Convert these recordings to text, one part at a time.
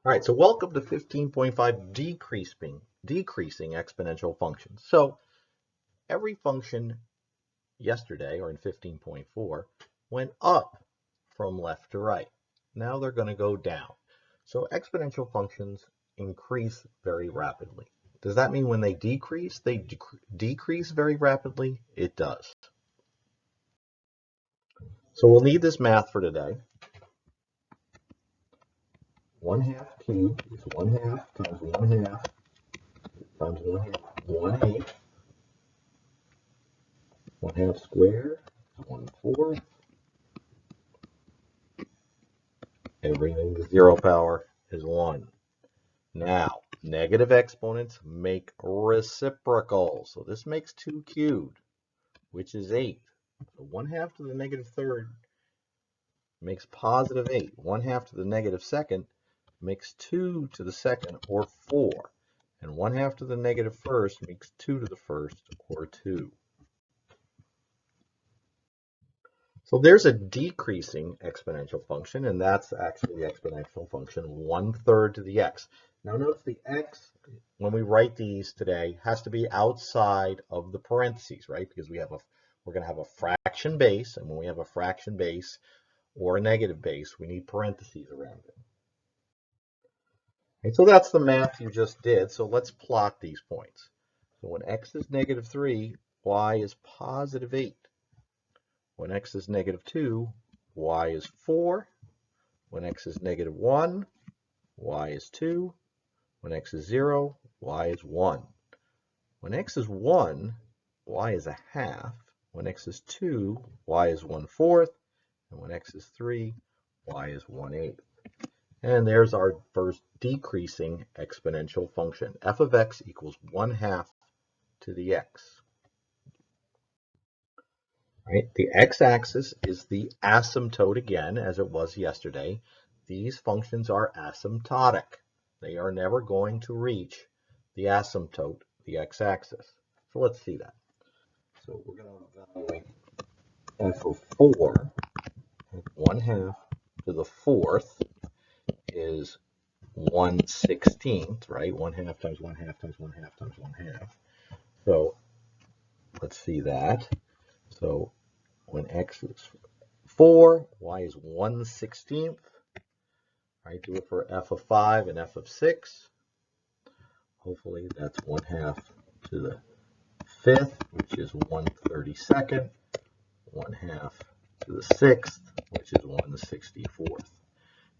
All right, so welcome to 15.5 decreasing exponential functions. So every function yesterday, or in 15.4, went up from left to right. Now they're going to go down. So exponential functions increase very rapidly. Does that mean when they decrease decrease very rapidly? It does. So we'll need this math for today. 1/2 cubed is 1/2 times 1/2 times 1/8. 1/2 squared is 1/4. Everything to 0 power is 1. Now, negative exponents make reciprocals. So this makes 2 cubed, which is 8. So 1/2 to the negative third makes positive 8. 1/2 to the negative second makes 2 to the second, or 4. And 1/2 to the negative first makes 2 to the first, or 2. So there's a decreasing exponential function, and that's actually the exponential function 1/3 to the x. Now notice the x, when we write these today, has to be outside of the parentheses, right? Because we're going to have a fraction base, and when we have a fraction base or a negative base, we need parentheses around it. Okay, so that's the math you just did. So let's plot these points. So when x is -3, y is +8. When x is -2, y is 4. When x is -1, y is 2. When x is 0, y is 1. When x is 1, y is 1/2. When x is 2, y is 1/4. And when x is 3, y is 1/8. And there's our first decreasing exponential function. F of x equals 1/2 to the x. Right? The x-axis is the asymptote again, as it was yesterday. These functions are asymptotic. They are never going to reach the asymptote, the x-axis. So let's see that. So we're going to evaluate f of 4. 1/2 to the 4th is 1/16, right? 1/2 times 1/2 times 1/2 times 1/2. So let's see that. So when x is 4, y is 1/16. Right, do it for f of 5 and f of 6. Hopefully that's 1/2 to the 5th, which is 1/32nd. 1/2 to the 6th, which is 1/64th.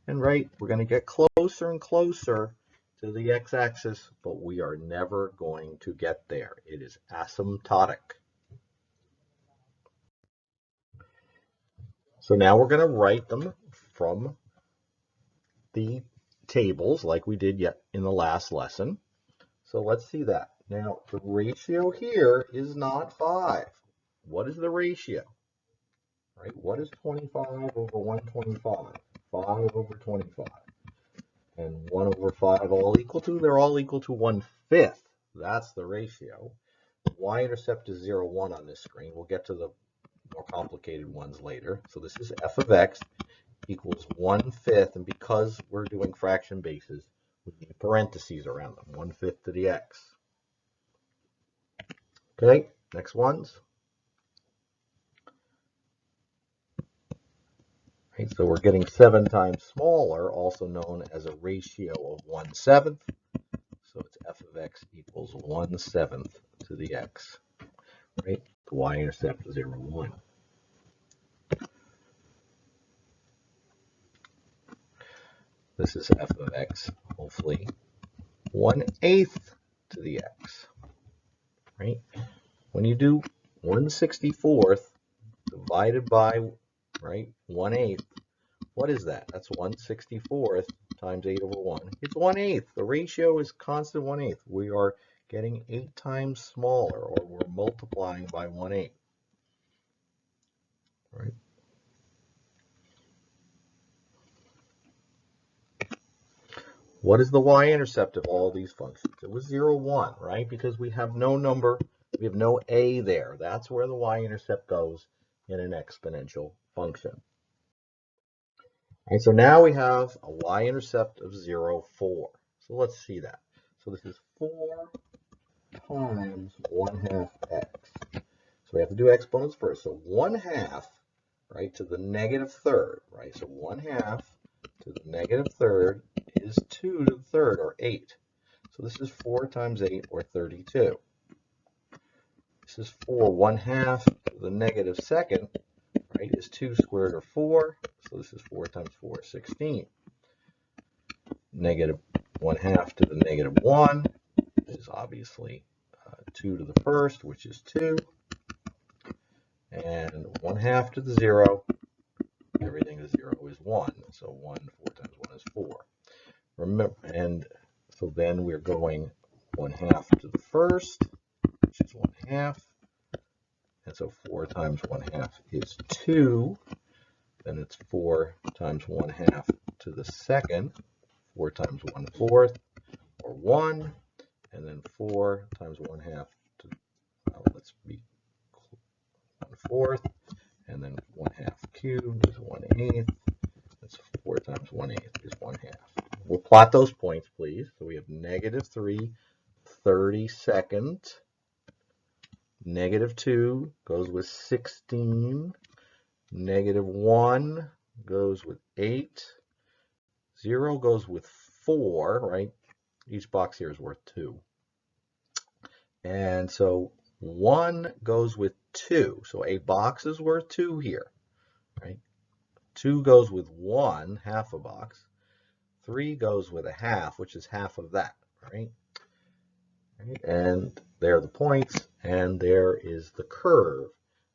And right, we're going to get closer and closer to the x-axis, but we are never going to get there. It is asymptotic. So now we're going to write them from the tables like we did yet in the last lesson. So let's see that. Now, the ratio here is not 5. What is the ratio? Right? What is 25 over 125? 5 over 25. And 1 over 5 all equal to? They're all equal to 1/5. That's the ratio. Y-intercept is 0, 1 on this screen. We'll get to the more complicated ones later. So this is f of x equals 1/5. And because we're doing fraction bases, we need parentheses around them. 1/5 to the x. Okay, next ones. Right, so we're getting 7 times smaller, also known as a ratio of 1/7. So it's f of x equals 1/7 to the x. Right, the y-intercept is 0, 1. This is f of x, hopefully 1/8 to the x. Right, when you do 1/64th divided by, right, 1/8, what is that? That's 1/64th times 8 over 1. It's 1/8. The ratio is constant 1/8. We are getting 8 times smaller, or we're multiplying by 1/8. Right? What is the y-intercept of all these functions? It was 0, 1, right? Because we have no number, we have no a there. That's where the y-intercept goes in an exponential function. All right, so now we have a y-intercept of 0, 4. So let's see that. So this is 4 times 1/2 x. So we have to do exponents first. So 1/2, right, to the negative third, right? So 1/2 to the negative third is 2 to the third, or 8. So this is 4 times 8, or 32. This is 4. 1/2 to the negative second, right, is 2 squared, or 4. So this is 4 times 4, 16. Negative 1/2 to the negative 1 is obviously 2 to the first, which is 2. And 1/2 to the 0, everything to 0 is 1. So 1, 4 times 1 is 4. Remember, and so then we're going 1/2 to the first, which is 1/2. And so 4 times 1/2 is 2. Then it's 4 times 1/2 to the second, 4 times 1/4, or 1. And then 4 times 1/2 to, let's be 1/4. And then 1/2 cubed is 1/8. That's 4 times 1/8 is 1/2. We'll plot those points, please. So we have negative 3, 32nd. Negative 2 goes with 16. Negative 1 goes with 8. 0 goes with 4, right? Each box here is worth 2. And so 1 goes with 2. So a box is worth 2 here, right? 2 goes with 1, half a box. 3 goes with a half, which is half of that, right? And there are the points, and there is the curve.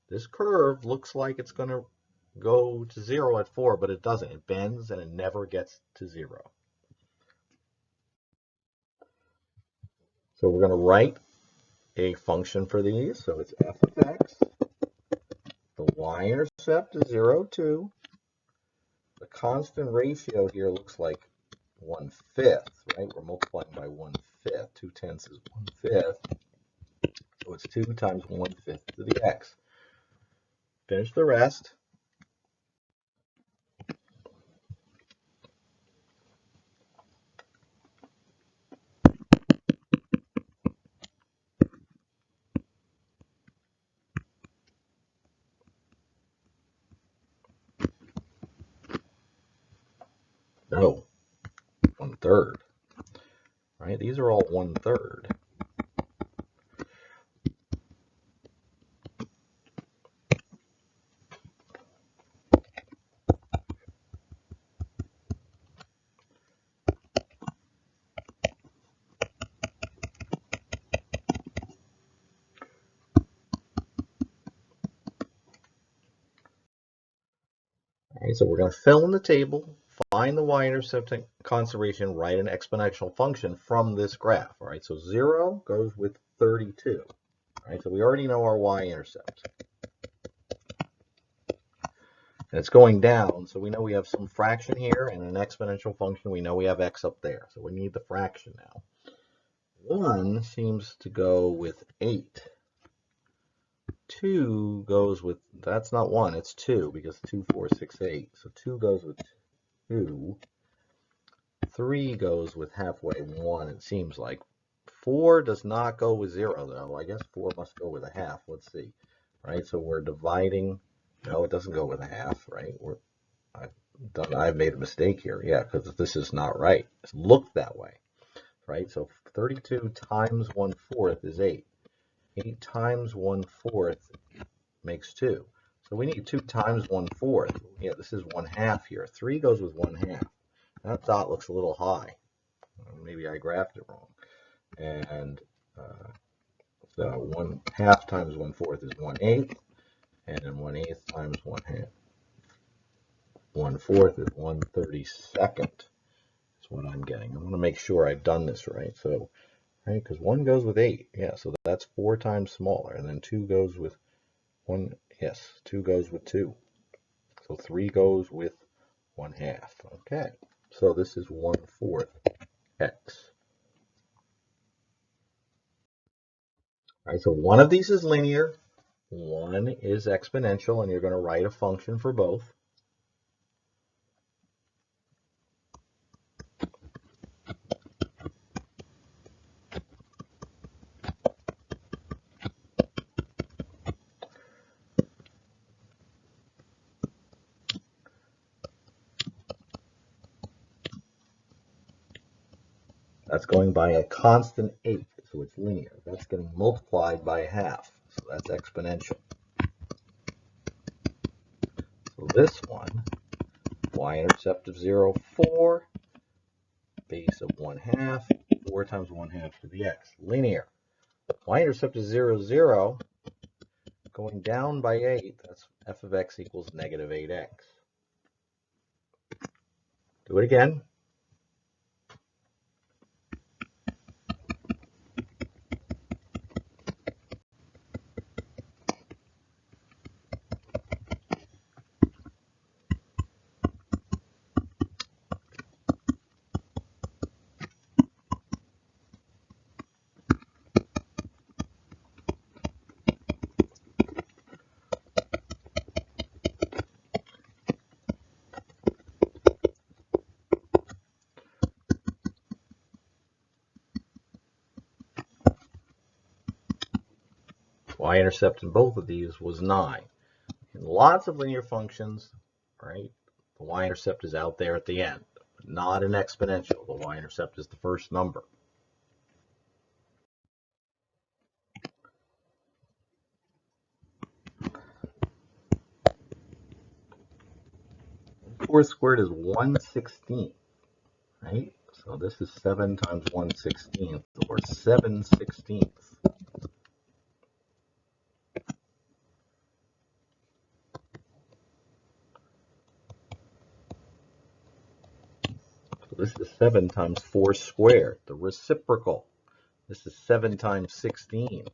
This curve looks like it's going to go to 0 at 4, but it doesn't. It bends, and it never gets to 0. So we're going to write a function for these. So it's f of x. The y-intercept is 0, 2. The constant ratio here looks like 1/5, right? We're multiplying by 1/5. 2/10 is 1/5. So it's 2 times 1/5 to the x. Finish the rest. No, 1/3. Right? These are all 1/3. All right, so we're going to fill in the table, find the y-intercept conservation, write an exponential function from this graph. All right, so 0 goes with 32. All right, so we already know our y-intercept. And it's going down, so we know we have some fraction here and an exponential function. We know we have x up there, so we need the fraction now. 1 seems to go with 8. 2 goes with, that's not 1, it's 2, because 2, 4, 6, 8. So 2 goes with 2. 3 goes with halfway 1, it seems like. 4 does not go with 0, though. I guess 4 must go with a half. Let's see. Right, so we're dividing. No, it doesn't go with a half, right? I've made a mistake here. Yeah, because this is not right. It's looked that way, right? So 32 times 1/4 is 8. 8 times 1/4 makes 2. So we need 2 times 1/4. Yeah, this is 1/2 here. 3 goes with 1/2. That dot looks a little high. Maybe I graphed it wrong. And so 1/2 times 1/4 is 1/8. And then 1/8 times 1/2. 1/4 is 1/32nd. That's what I'm getting. I want to make sure I've done this right. So, right, because 1 goes with 8. Yeah, so that's 4 times smaller. And then 2 goes with 1. Yes, 2 goes with 2. So 3 goes with 1/2. Okay, so this is 1/4 x. All right, so one of these is linear, one is exponential, and you're going to write a function for both. That's going by a constant 8, so it's linear. That's getting multiplied by half, so that's exponential. So this one, y-intercept of 0, 4, base of 1/2, 4 times 1/2 to the x, linear. Y-intercept is 0, 0, going down by 8, that's f of x equals negative 8x. Do it again. Y-intercept in both of these was 9. In lots of linear functions, right, the y-intercept is out there at the end, but not an exponential. The y-intercept is the first number. Four squared is 1/16, right? So this is 7 times 1/16, or 7/16. So this is 7 times 4 squared, the reciprocal. This is 7 times 16,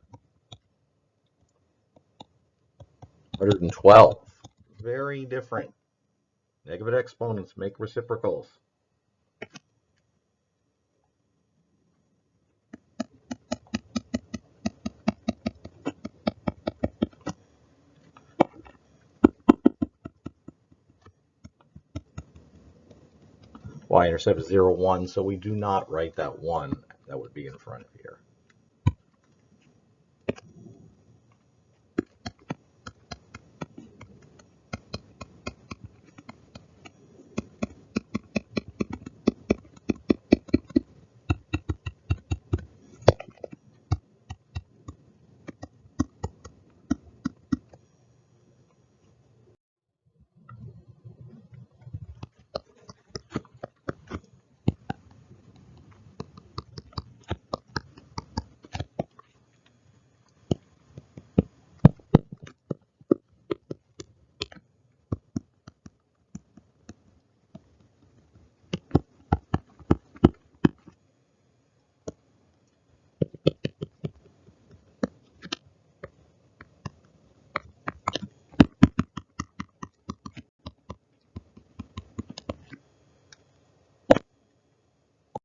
112. Very different. Negative exponents make reciprocals. Y-intercept is 0, 1, so we do not write that 1 that would be in front of here.